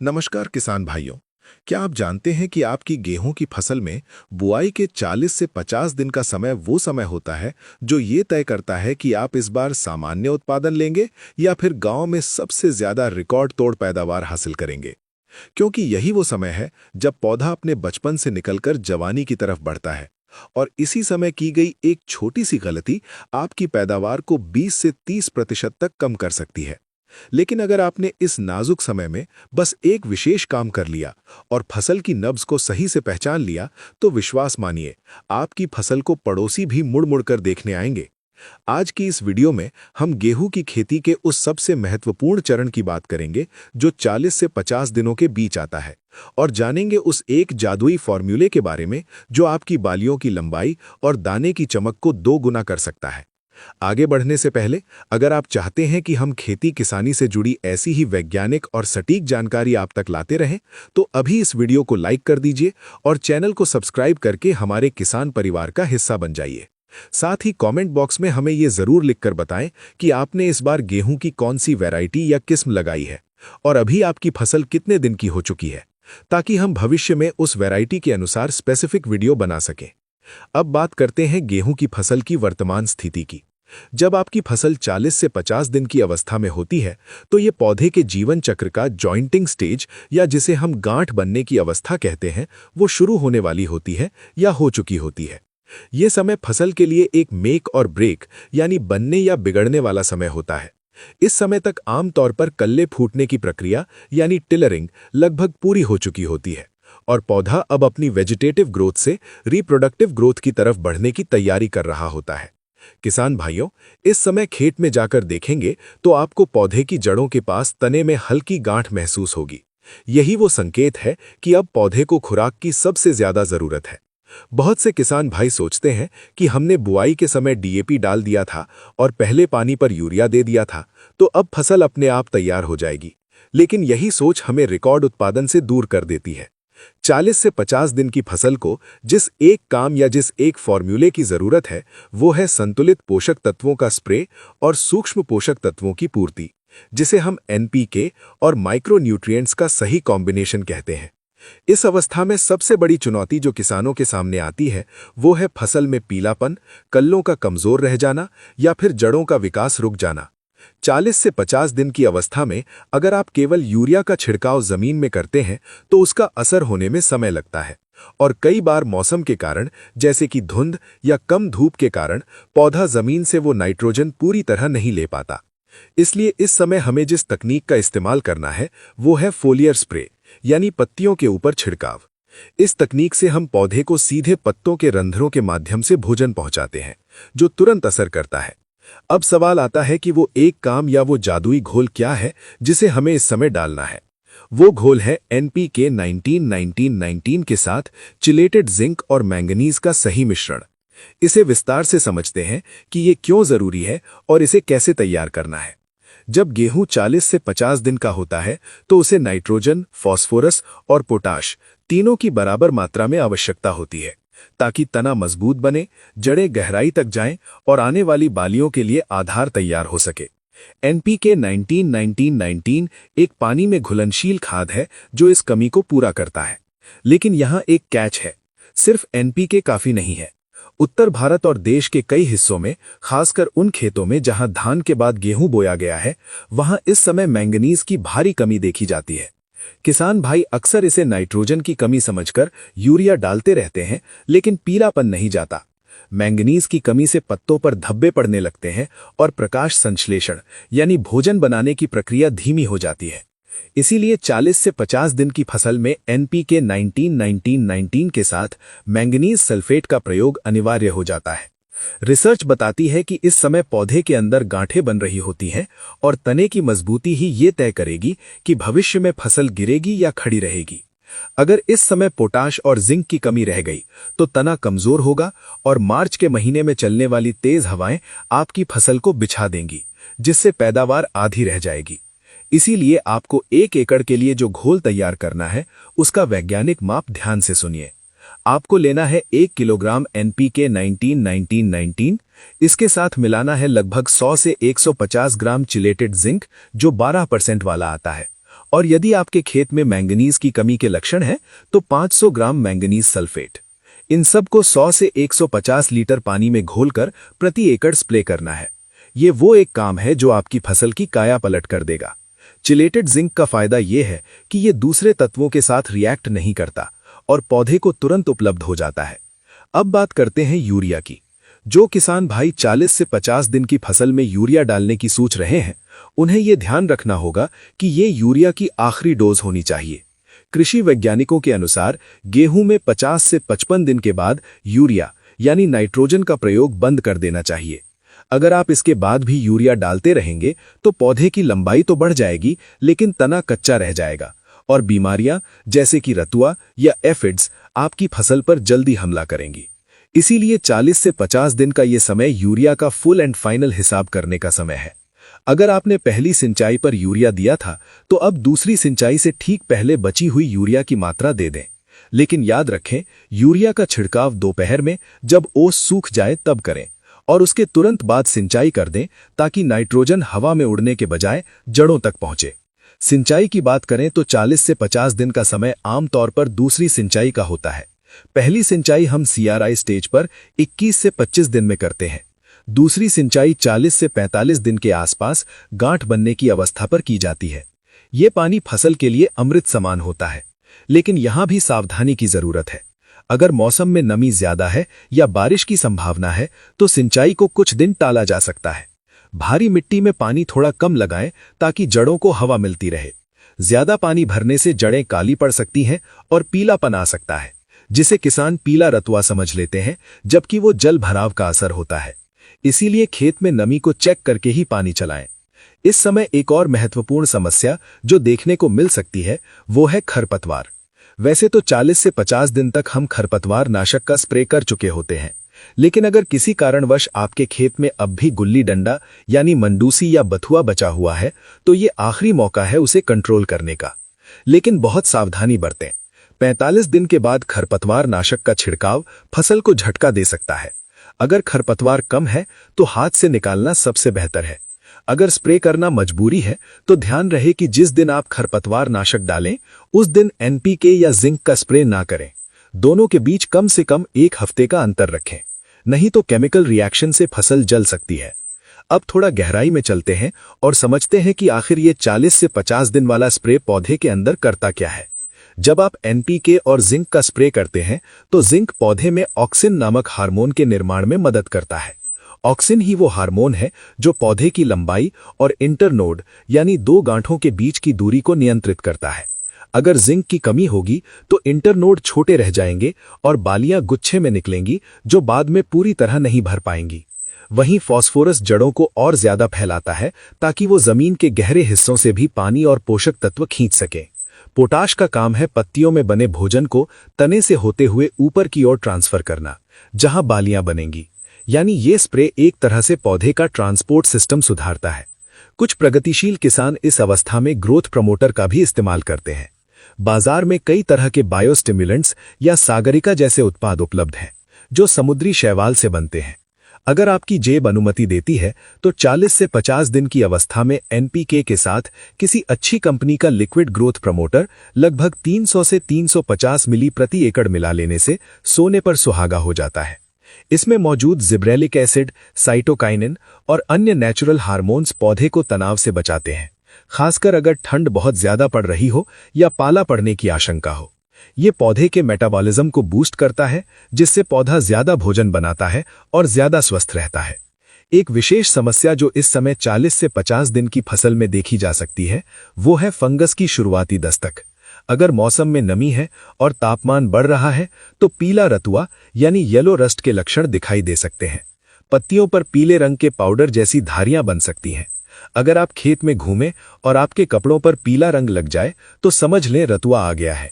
नमस्कार किसान भाइयों। क्या आप जानते हैं कि आपकी गेहूं की फसल में बुआई के 40 से 50 दिन का समय वो समय होता है जो ये तय करता है कि आप इस बार सामान्य उत्पादन लेंगे या फिर गांव में सबसे ज्यादा रिकॉर्ड तोड़ पैदावार हासिल करेंगे। क्योंकि यही वो समय है जब पौधा अपने बचपन से निकलकर जवानी की तरफ बढ़ता है। और इसी समय की गई एक छोटी सी गलती आपकी पैदावार को 20 से 30% तक कम कर सकती है। लेकिन अगर आपने इस नाजुक समय में बस एक विशेष काम कर लिया और फसल की नब्ज को सही से पहचान लिया, तो विश्वास मानिए, आपकी फसल को पड़ोसी भी मुड़ मुड़ कर देखने आएंगे। आज की इस वीडियो में हम गेहूं की खेती के उस सबसे महत्वपूर्ण चरण की बात करेंगे जो 40 से 50 दिनों के बीच आता है, और जानेंगे उस एक जादुई फॉर्मूले के बारे में जो आपकी बालियों की लंबाई और दाने की चमक को 2 गुना कर सकता है। आगे बढ़ने से पहले, अगर आप चाहते हैं कि हम खेती किसानी से जुड़ी ऐसी ही वैज्ञानिक और सटीक जानकारी आप तक लाते रहें, तो अभी इस वीडियो को लाइक कर दीजिए और चैनल को सब्सक्राइब करके हमारे किसान परिवार का हिस्सा बन जाइए। साथ ही कमेंट बॉक्स में हमें ये जरूर लिखकर बताएं कि आपने इस बार गेहूं की कौन सी वैरायटी या किस्म लगाई है और अभी आपकी फसल कितने दिन की हो चुकी है, ताकि हम भविष्य में उस वैरायटी के अनुसार स्पेसिफिक वीडियो बना सकें। अब बात करते हैं गेहूं की फसल की वर्तमान स्थिति की। जब आपकी फसल 40 से 50 दिन की अवस्था में होती है, तो ये पौधे के जीवन चक्र का जॉइंटिंग स्टेज, या जिसे हम गांठ बनने की अवस्था कहते हैं, वो शुरू होने वाली होती है या हो चुकी होती है। ये समय फसल के लिए एक मेक और ब्रेक यानी बनने या बिगड़ने वाला समय होता है। इस समय तक आमतौर पर कल्ले फूटने की प्रक्रिया यानी टिलरिंग लगभग पूरी हो चुकी होती है और पौधा अब अपनी वेजिटेटिव ग्रोथ से रिप्रोडक्टिव ग्रोथ की तरफ बढ़ने की तैयारी कर रहा होता है। किसान भाइयों, इस समय खेत में जाकर देखेंगे तो आपको पौधे की जड़ों के पास तने में हल्की गांठ महसूस होगी। यही वो संकेत है कि अब पौधे को खुराक की सबसे ज्यादा जरूरत है। बहुत से किसान भाई सोचते हैं कि हमने बुआई के समय डीएपी डाल दिया था और पहले पानी पर यूरिया दे दिया था, तो अब फसल अपने आप तैयार हो जाएगी। लेकिन यही सोच हमें रिकॉर्ड उत्पादन से दूर कर देती है। 40 से 50 दिन की फसल को जिस एक काम या जिस एक फॉर्मूले की जरूरत है, वो है संतुलित पोषक तत्वों का स्प्रे और सूक्ष्म पोषक तत्वों की पूर्ति, जिसे हम एनपीके और माइक्रो न्यूट्रिएंट्स का सही कॉम्बिनेशन कहते हैं। इस अवस्था में सबसे बड़ी चुनौती जो किसानों के सामने आती है, वो है फसल में पीलापन, कल्लों का कमजोर रह जाना या फिर जड़ों का विकास रुक जाना। 40 से 50 दिन की अवस्था में अगर आप केवल यूरिया का छिड़काव जमीन में करते हैं, तो उसका असर होने में समय लगता है और कई बार मौसम के कारण, जैसे कि धुंध या कम धूप के कारण, पौधा जमीन से वो नाइट्रोजन पूरी तरह नहीं ले पाता। इसलिए इस समय हमें जिस तकनीक का इस्तेमाल करना है, वो है फोलियर स्प्रे यानी पत्तियों के ऊपर छिड़काव। इस तकनीक से हम पौधे को सीधे पत्तों के रंध्रों के माध्यम से भोजन पहुंचाते हैं, जो तुरंत असर करता है। अब सवाल आता है कि वो एक काम या वो जादुई घोल क्या है जिसे हमें इस समय डालना है। वो घोल है एनपीके 19-19-19 के साथ चिलेटेड जिंक और मैंगनीज का सही मिश्रण। इसे विस्तार से समझते हैं कि ये क्यों जरूरी है और इसे कैसे तैयार करना है। जब गेहूं 40 से 50 दिन का होता है, तो उसे नाइट्रोजन, फास्फोरस और पोटाश तीनों की बराबर मात्रा में आवश्यकता होती है, ताकि तना मजबूत बने, जड़ें गहराई तक जाएं और आने वाली बालियों के लिए आधार तैयार हो सके। एनपीके 19-19-19 एक पानी में घुलनशील खाद है जो इस कमी को पूरा करता है। लेकिन यहाँ एक कैच है, सिर्फ एनपीके काफी नहीं है। उत्तर भारत और देश के कई हिस्सों में, खासकर उन खेतों में जहां धान के बाद गेहूं बोया गया है, वहां इस समय मैंगनीज की भारी कमी देखी जाती है। किसान भाई अक्सर इसे नाइट्रोजन की कमी समझकर यूरिया डालते रहते हैं, लेकिन पीलापन नहीं जाता। मैंगनीज की कमी से पत्तों पर धब्बे पड़ने लगते हैं और प्रकाश संश्लेषण यानी भोजन बनाने की प्रक्रिया धीमी हो जाती है। इसीलिए 40 से 50 दिन की फसल में एनपीके 19-19-19 के साथ मैंगनीज सल्फेट का प्रयोग अनिवार्य हो जाता है। रिसर्च बताती है कि इस समय पौधे के अंदर गांठें बन रही होती हैं और तने की मजबूती ही ये तय करेगी कि भविष्य में फसल गिरेगी या खड़ी रहेगी। अगर इस समय पोटाश और जिंक की कमी रह गई, तो तना कमजोर होगा और मार्च के महीने में चलने वाली तेज हवाएं आपकी फसल को बिछा देंगी, जिससे पैदावार आधी रह जाएगी। इसीलिए आपको 1 एकड़ के लिए जो घोल तैयार करना है, उसका वैज्ञानिक माप ध्यान से सुनिए। आपको लेना है 1 किलोग्राम एनपीके 19-19-19। इसके साथ मिलाना है लगभग 100 से 150 ग्राम चिलेटेड जिंक, जो 12% वाला आता है, और यदि आपके खेत में मैंगनीज की कमी के लक्षण हैं, तो 500 ग्राम मैंगनीज सल्फेट। इन सब को 100 से 150 लीटर पानी में घोलकर प्रति एकड़ स्प्रे करना है। ये वो एक काम है जो आपकी फसल की काया पलट कर देगा। चिलेटेड जिंक का फायदा यह है कि ये दूसरे तत्वों के साथ रिएक्ट नहीं करता और पौधे को तुरंत उपलब्ध हो जाता है। अब बात करते हैं यूरिया की। जो किसान भाई 40 से 50 दिन की फसल में यूरिया डालने की सोच रहे हैं, उन्हें यह ध्यान रखना होगा कि ये यूरिया की आखिरी डोज होनी चाहिए। कृषि वैज्ञानिकों के अनुसार गेहूं में 50 से 55 दिन के बाद यूरिया यानी नाइट्रोजन का प्रयोग बंद कर देना चाहिए। अगर आप इसके बाद भी यूरिया डालते रहेंगे तो पौधे की लंबाई तो बढ़ जाएगी, लेकिन तना कच्चा रह जाएगा और बीमारियां जैसे कि रतुआ या एफिड्स आपकी फसल पर जल्दी हमला करेंगी। इसीलिए 40 से 50 दिन का ये समय यूरिया का फुल एंड फाइनल हिसाब करने का समय है। अगर आपने पहली सिंचाई पर यूरिया दिया था, तो अब दूसरी सिंचाई से ठीक पहले बची हुई यूरिया की मात्रा दे दें। लेकिन याद रखें, यूरिया का छिड़काव दोपहर में जब ओस सूख जाए तब करें और उसके तुरंत बाद सिंचाई कर दें, ताकि नाइट्रोजन हवा में उड़ने के बजाय जड़ों तक पहुंचे। सिंचाई की बात करें तो 40 से 50 दिन का समय आमतौर पर दूसरी सिंचाई का होता है। पहली सिंचाई हम CRI स्टेज पर 21 से 25 दिन में करते हैं। दूसरी सिंचाई 40 से 45 दिन के आसपास गांठ बनने की अवस्था पर की जाती है। ये पानी फसल के लिए अमृत समान होता है, लेकिन यहां भी सावधानी की जरूरत है। अगर मौसम में नमी ज्यादा है या बारिश की संभावना है, तो सिंचाई को कुछ दिन टाला जा सकता है। भारी मिट्टी में पानी थोड़ा कम लगाएं ताकि जड़ों को हवा मिलती रहे। ज्यादा पानी भरने से जड़ें काली पड़ सकती हैं और पीलापन आ सकता है, जिसे किसान पीला रतुआ समझ लेते हैं, जबकि वो जल भराव का असर होता है। इसीलिए खेत में नमी को चेक करके ही पानी चलाएं। इस समय एक और महत्वपूर्ण समस्या जो देखने को मिल सकती है, वो है खरपतवार। वैसे तो 40 से 50 दिन तक हम खरपतवार नाशक का स्प्रे कर चुके होते हैं, लेकिन अगर किसी कारणवश आपके खेत में अब भी गुल्ली डंडा यानी मंडूसी या बथुआ बचा हुआ है, तो ये आखिरी मौका है उसे कंट्रोल करने का। लेकिन बहुत सावधानी बरतें। 45 दिन के बाद खरपतवार नाशक का छिड़काव फसल को झटका दे सकता है। अगर खरपतवार कम है तो हाथ से निकालना सबसे बेहतर है। अगर स्प्रे करना मजबूरी है तो ध्यान रहे कि जिस दिन आप खरपतवार नाशक डालें, उस दिन NPK या जिंक का स्प्रे ना करें। दोनों के बीच कम से कम 1 हफ्ते का अंतर रखें, नहीं तो केमिकल रिएक्शन से फसल जल सकती है। अब थोड़ा गहराई में चलते हैं और समझते हैं कि आखिर ये 40 से 50 दिन वाला स्प्रे पौधे के अंदर करता क्या है। जब आप NPK और जिंक का स्प्रे करते हैं, तो जिंक पौधे में ऑक्सिन नामक हार्मोन के निर्माण में मदद करता है। ऑक्सिन ही वो हार्मोन है जो पौधे की लंबाई और इंटरनोड यानी 2 गांठों के बीच की दूरी को नियंत्रित करता है। अगर जिंक की कमी होगी तो इंटरनोड छोटे रह जाएंगे और बालियां गुच्छे में निकलेंगी, जो बाद में पूरी तरह नहीं भर पाएंगी। वहीं फास्फोरस जड़ों को और ज्यादा फैलाता है, ताकि वो जमीन के गहरे हिस्सों से भी पानी और पोषक तत्व खींच सके। पोटाश का काम है पत्तियों में बने भोजन को तने से होते हुए ऊपर की ओर ट्रांसफर करना, जहां बालियां बनेंगी। यानी ये स्प्रे एक तरह से पौधे का ट्रांसपोर्ट सिस्टम सुधारता है। कुछ प्रगतिशील किसान इस अवस्था में ग्रोथ प्रमोटर का भी इस्तेमाल करते हैं। बाजार में कई तरह के बायोस्टिमुलेंट्स या सागरिका जैसे उत्पाद उपलब्ध हैं, जो समुद्री शैवाल से बनते हैं। अगर आपकी जेब अनुमति देती है, तो 40 से 50 दिन की अवस्था में NPK के साथ किसी अच्छी कंपनी का लिक्विड ग्रोथ प्रमोटर लगभग 300 से 350 मिली प्रति एकड़ मिला लेने से सोने पर सुहागा हो जाता है। इसमें मौजूद जिब्रेलिक एसिड, साइटोकाइनिन और अन्य नेचुरल हार्मोन्स पौधे को तनाव से बचाते हैं, खासकर अगर ठंड बहुत ज्यादा पड़ रही हो या पाला पड़ने की आशंका हो। ये पौधे के मेटाबॉलिज्म को बूस्ट करता है, जिससे पौधा ज्यादा भोजन बनाता है और ज्यादा स्वस्थ रहता है। एक विशेष समस्या जो इस समय 40 से 50 दिन की फसल में देखी जा सकती है, वो है फंगस की शुरुआती दस्तक। अगर मौसम में नमी है और तापमान बढ़ रहा है, तो पीला रतुआ यानी येलो रस्ट के लक्षण दिखाई दे सकते हैं। पत्तियों पर पीले रंग के पाउडर जैसी धारियां बन सकती हैं। अगर आप खेत में घूमें और आपके कपड़ों पर पीला रंग लग जाए, तो समझ लें रतुआ आ गया है।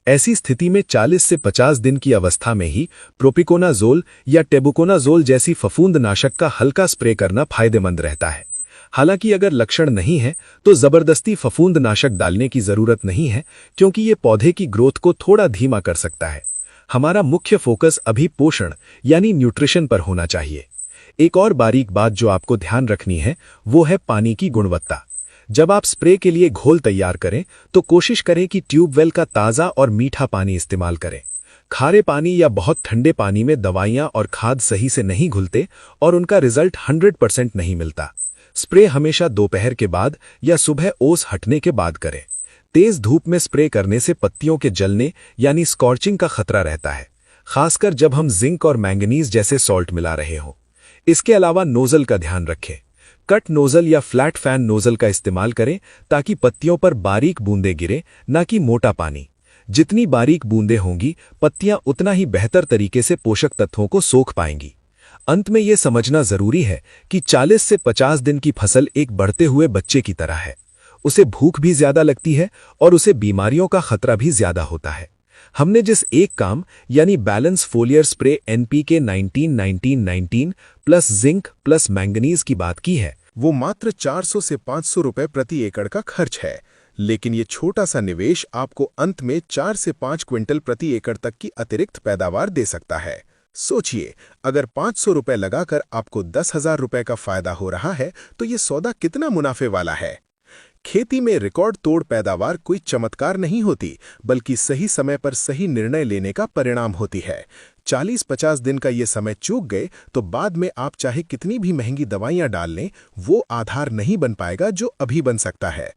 ऐसी स्थिति में 40 से 50 दिन की अवस्था में ही प्रोपिकोनाजोल या टेबुकोनाजोल जैसी फफूंदनाशक का हल्का स्प्रे करना फायदेमंद रहता है। हालांकि अगर लक्षण नहीं है, तो जबरदस्ती फफूंदनाशक डालने की जरूरत नहीं है, क्योंकि ये पौधे की ग्रोथ को थोड़ा धीमा कर सकता है। हमारा मुख्य फोकस अभी पोषण यानी न्यूट्रिशन पर होना चाहिए। एक और बारीक बात जो आपको ध्यान रखनी है, वो है पानी की गुणवत्ता। जब आप स्प्रे के लिए घोल तैयार करें तो कोशिश करें कि ट्यूबवेल का ताज़ा और मीठा पानी इस्तेमाल करें। खारे पानी या बहुत ठंडे पानी में दवाइयां और खाद सही से नहीं घुलते और उनका रिजल्ट 100% नहीं मिलता। स्प्रे हमेशा दोपहर के बाद या सुबह ओस हटने के बाद करें। तेज धूप में स्प्रे करने से पत्तियों के जलने यानी स्कॉर्चिंग का खतरा रहता है, खासकर जब हम जिंक और मैंगनीज जैसे सॉल्ट मिला रहे हों। इसके अलावा नोजल का ध्यान रखें। कट नोजल या फ्लैट फैन नोजल का इस्तेमाल करें ताकि पत्तियों पर बारीक बूंदें गिरे, न कि मोटा पानी। जितनी बारीक बूंदें होंगी, पत्तियां उतना ही बेहतर तरीके से पोषक तत्वों को सोख पाएंगी। अंत में यह समझना जरूरी है कि 40 से 50 दिन की फसल एक बढ़ते हुए बच्चे की तरह है। उसे भूख भी ज्यादा लगती है और उसे बीमारियों का खतरा भी ज्यादा होता है। हमने जिस एक काम यानी balance foliar spray NPK 19-19-19 plus zinc plus manganese की बात की है, वो मात्र 400 से 500 रुपए प्रति एकड़ का खर्च है, लेकिन ये छोटा सा निवेश आपको अंत में 4 से 5 क्विंटल प्रति एकड़ तक की अतिरिक्त पैदावार दे सकता है। सोचिए, अगर 500 रुपए लगाकर आपको 10,000 रुपए का फायदा हो रहा है तो ये सौदा कितना मुनाफे वाला है। खेती में रिकॉर्ड तोड़ पैदावार कोई चमत्कार नहीं होती, बल्कि सही समय पर सही निर्णय लेने का परिणाम होती है। 40-50 दिन का ये समय चूक गए तो बाद में आप चाहे कितनी भी महंगी दवाइयां डाल लें, वो आधार नहीं बन पाएगा जो अभी बन सकता है।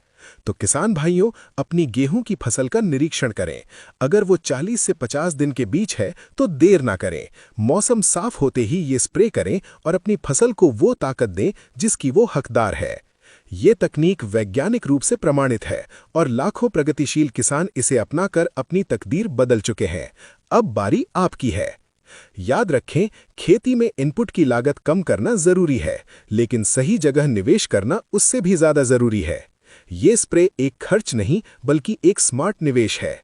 तो किसान भाइयों, अपनी गेहूं की फसल का निरीक्षण करें। अगर वो 40 से 50 दिन के बीच है तो देर ना करें। मौसम साफ होते ही ये स्प्रे करें और अपनी फसल को वो ताकत दें जिसकी वो हकदार है। ये तकनीक वैज्ञानिक रूप से प्रमाणित है और लाखों प्रगतिशील किसान इसे अपनाकर अपनी तकदीर बदल चुके हैं। अब बारी आपकी है। याद रखें, खेती में इनपुट की लागत कम करना जरूरी है, लेकिन सही जगह निवेश करना उससे भी ज्यादा जरूरी है। ये स्प्रे एक खर्च नहीं बल्कि एक स्मार्ट निवेश है।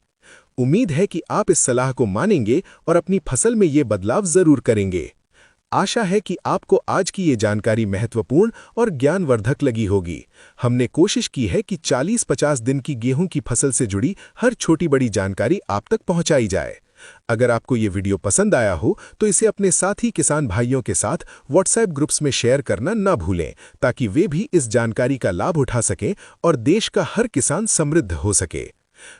उम्मीद है कि आप इस सलाह को मानेंगे और अपनी फसल में ये बदलाव जरूर करेंगे। आशा है कि आपको आज की ये जानकारी महत्वपूर्ण और ज्ञानवर्धक लगी होगी। हमने कोशिश की है कि 40-50 दिन की गेहूं की फसल से जुड़ी हर छोटी बड़ी जानकारी आप तक पहुंचाई जाए। अगर आपको ये वीडियो पसंद आया हो तो इसे अपने साथी किसान भाइयों के साथ व्हाट्सएप ग्रुप्स में शेयर करना ना भूलें, ताकि वे भी इस जानकारी का लाभ उठा सकें और देश का हर किसान समृद्ध हो सके।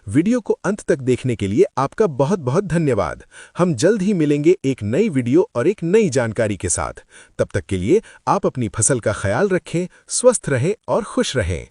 वीडियो को अंत तक देखने के लिए आपका बहुत बहुत धन्यवाद। हम जल्द ही मिलेंगे एक नई वीडियो और एक नई जानकारी के साथ। तब तक के लिए आप अपनी फसल का ख्याल रखें, स्वस्थ रहें और खुश रहें।